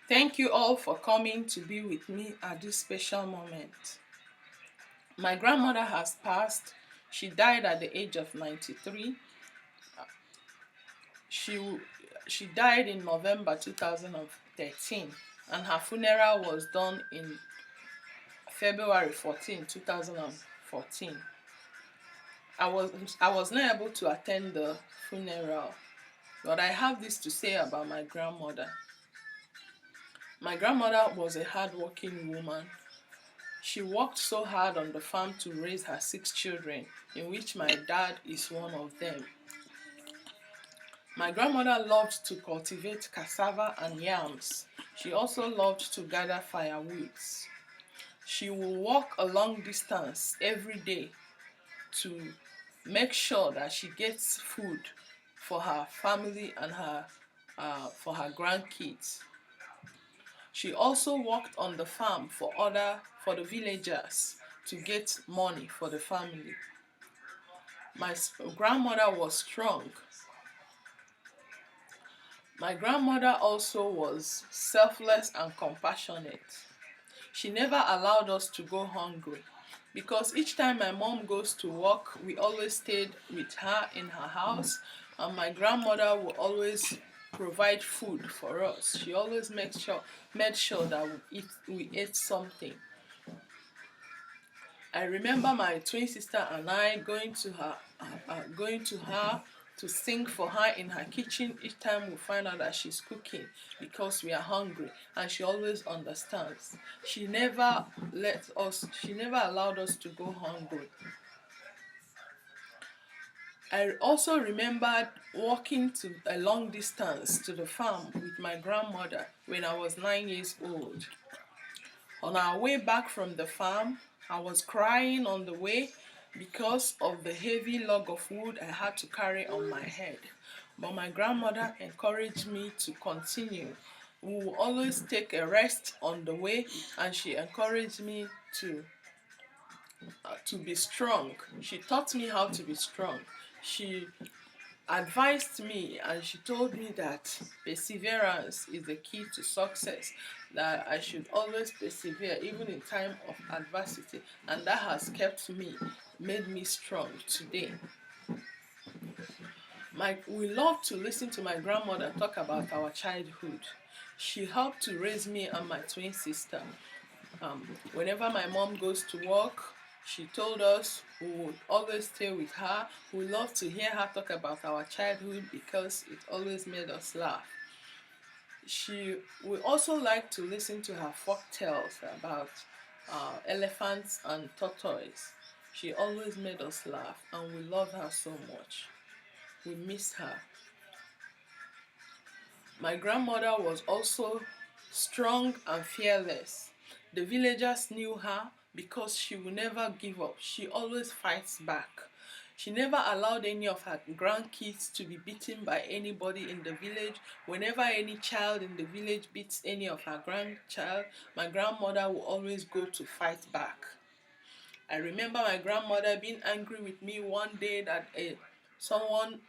Thank you all for coming to be with me at this special moment. My grandmother has passed. She died at the age of 93. She she died in November 2013 and her funeral was done in February 14, 2014. I was not able to attend the funeral, but I have this to say about my grandmother. My grandmother was a hardworking woman. She worked so hard on the farm to raise her 6 children, in which my dad is one of them. My grandmother loved to cultivate cassava and yams. She also loved to gather firewoods. She will walk a long distance every day to make sure that she gets food for her family and for her grandkids. She also worked on the farm for the villagers to get money for the family. My grandmother was strong. My grandmother also was selfless and compassionate. She never allowed us to go hungry because each time my mom goes to work, we always stayed with her in her house, and my grandmother will always provide food for us. She always made sure that we ate something. I remember my twin sister and I going to her to sing for her in her kitchen each time we find out that she's cooking because we are hungry, and she always understands. She never allowed us to go hungry. I also remembered walking to a long distance to the farm with my grandmother when I was 9 years old. On our way back from the farm, I was crying on the way because of the heavy log of wood I had to carry on my head. But my grandmother encouraged me to continue. We will always take a rest on the way, and she encouraged me to be strong. She taught me how to be strong. She advised me and she told me that perseverance is the key to success, that I should always persevere even in time of adversity, and that has made me strong today. We love to listen to my grandmother talk about our childhood. She helped to raise me and my twin sister. Whenever my mom goes to work, she told us we would always stay with her. We love to hear her talk about our childhood because it always made us laugh. We also like to listen to her folk tales about elephants and tortoise. She always made us laugh, and we love her so much. We miss her. My grandmother was also strong and fearless. The villagers knew her because she would never give up. She always fights back. She never allowed any of her grandkids to be beaten by anybody in the village. Whenever any child in the village beats any of her grandchild, my grandmother will always go to fight back. I remember my grandmother being angry with me one day that someone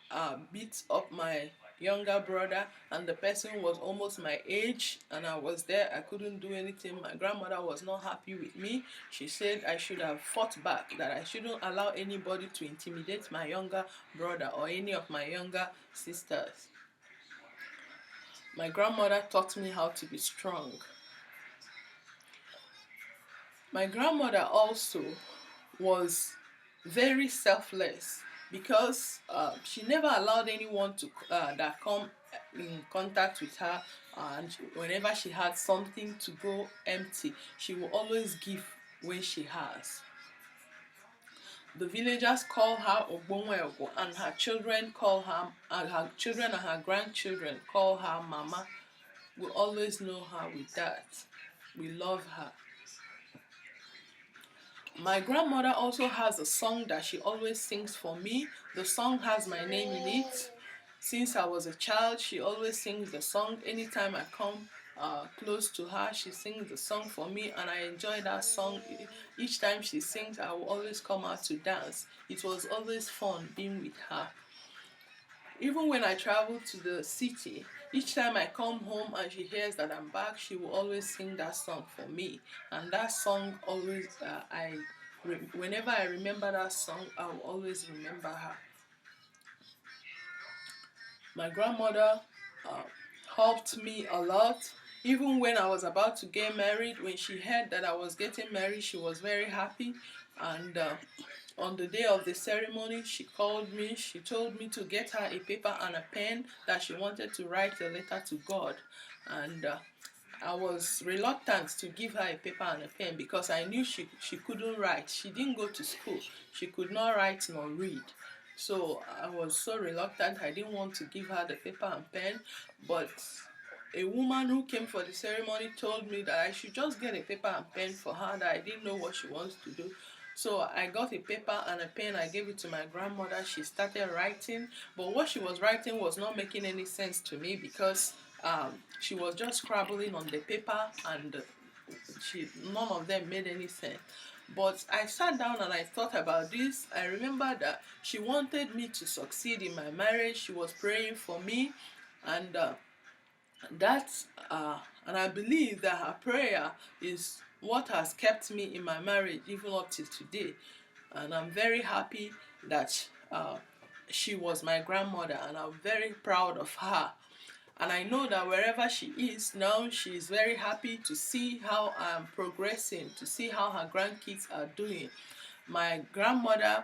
beat up my younger brother, and the person was almost my age, and I was there. I couldn't do anything. My grandmother was not happy with me. She said I should have fought back, that I shouldn't allow anybody to intimidate my younger brother or any of my younger sisters. My grandmother taught me how to be strong. My grandmother also was very selfless because she never allowed anyone to that come in contact with her, and whenever she had something to go empty, she will always give when she has. The villagers call her Ogbonwego, and her children and her grandchildren call her Mama. We always know her with that. We love her. My grandmother also has a song that she always sings for me. The song has my name in it. Since I was a child, she always sings the song. Anytime I come close to her, she sings the song for me, and I enjoy that song. Each time she sings, I will always come out to dance. It was always fun being with her. Even when I travel to the city, Each time I come home and she hears that I'm back, she will always sing that song for me. And that song always, whenever I remember that song, I will always remember her. My grandmother uh, helped me a lot. Even when I was about to get married, when she heard that I was getting married, she was very happy. And on the day of the ceremony, she called me. She told me to get her a paper and a pen, that she wanted to write a letter to God. And I was reluctant to give her a paper and a pen because I knew she couldn't write. She didn't go to school. She could not write nor read. So I was so reluctant. I didn't want to give her the paper and pen. But a woman who came for the ceremony told me that I should just get a paper and pen for her, that I didn't know what she wants to do. So I got a paper and a pen. I gave it to my grandmother. She started writing. But what she was writing was not making any sense to me because she was just scribbling on the paper, and none of them made any sense. But I sat down and I thought about this. I remember that she wanted me to succeed in my marriage. She was praying for me, and and I believe that her prayer is what has kept me in my marriage even up till today. And I'm very happy that she was my grandmother, and I'm very proud of her. And I know that wherever she is now, she is very happy to see how I'm progressing, to see how her grandkids are doing. My grandmother,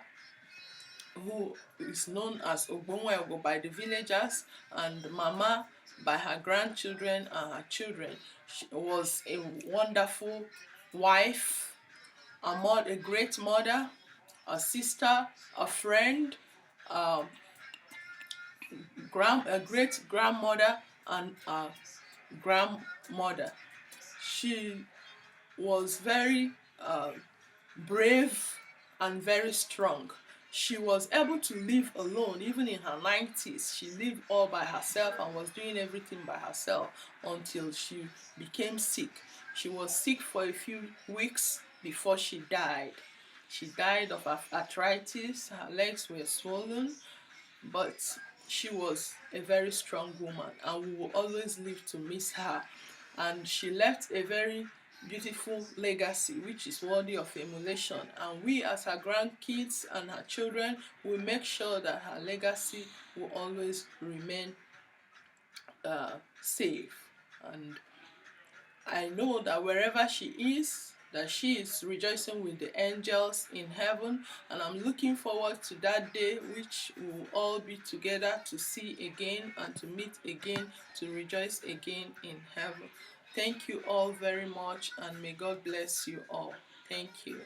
who is known as Ogbonwego by the villagers, and Mama by her grandchildren and her children, she was a wonderful wife, a great mother, a sister, a friend, um, a great grandmother, and a grandmother. She was very brave and very strong. She was able to live alone even in her 90s. She lived all by herself and was doing everything by herself until she became sick. She was sick for a few weeks before she died. She died of arthritis, her legs were swollen, but she was a very strong woman, and we will always live to miss her. And she left a very beautiful legacy which is worthy of emulation, and we as her grandkids and her children will make sure that her legacy will always remain safe. And I know that wherever she is, that she is rejoicing with the angels in heaven, and I'm looking forward to that day which we will all be together to see again and to meet again, to rejoice again in heaven. Thank you all very much, and may God bless you all. Thank you.